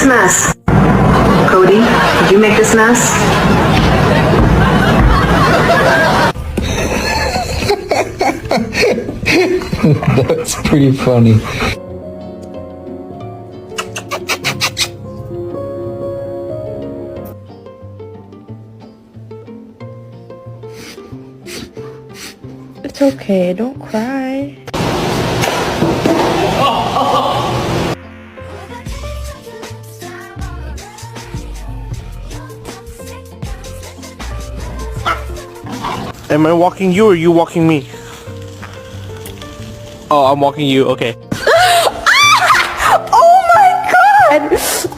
mess? Cody, did you make this mess? That's pretty funny. It's okay, don't cry. Am I walking you or you walking me? Oh, I'm walking you, okay. Oh my god!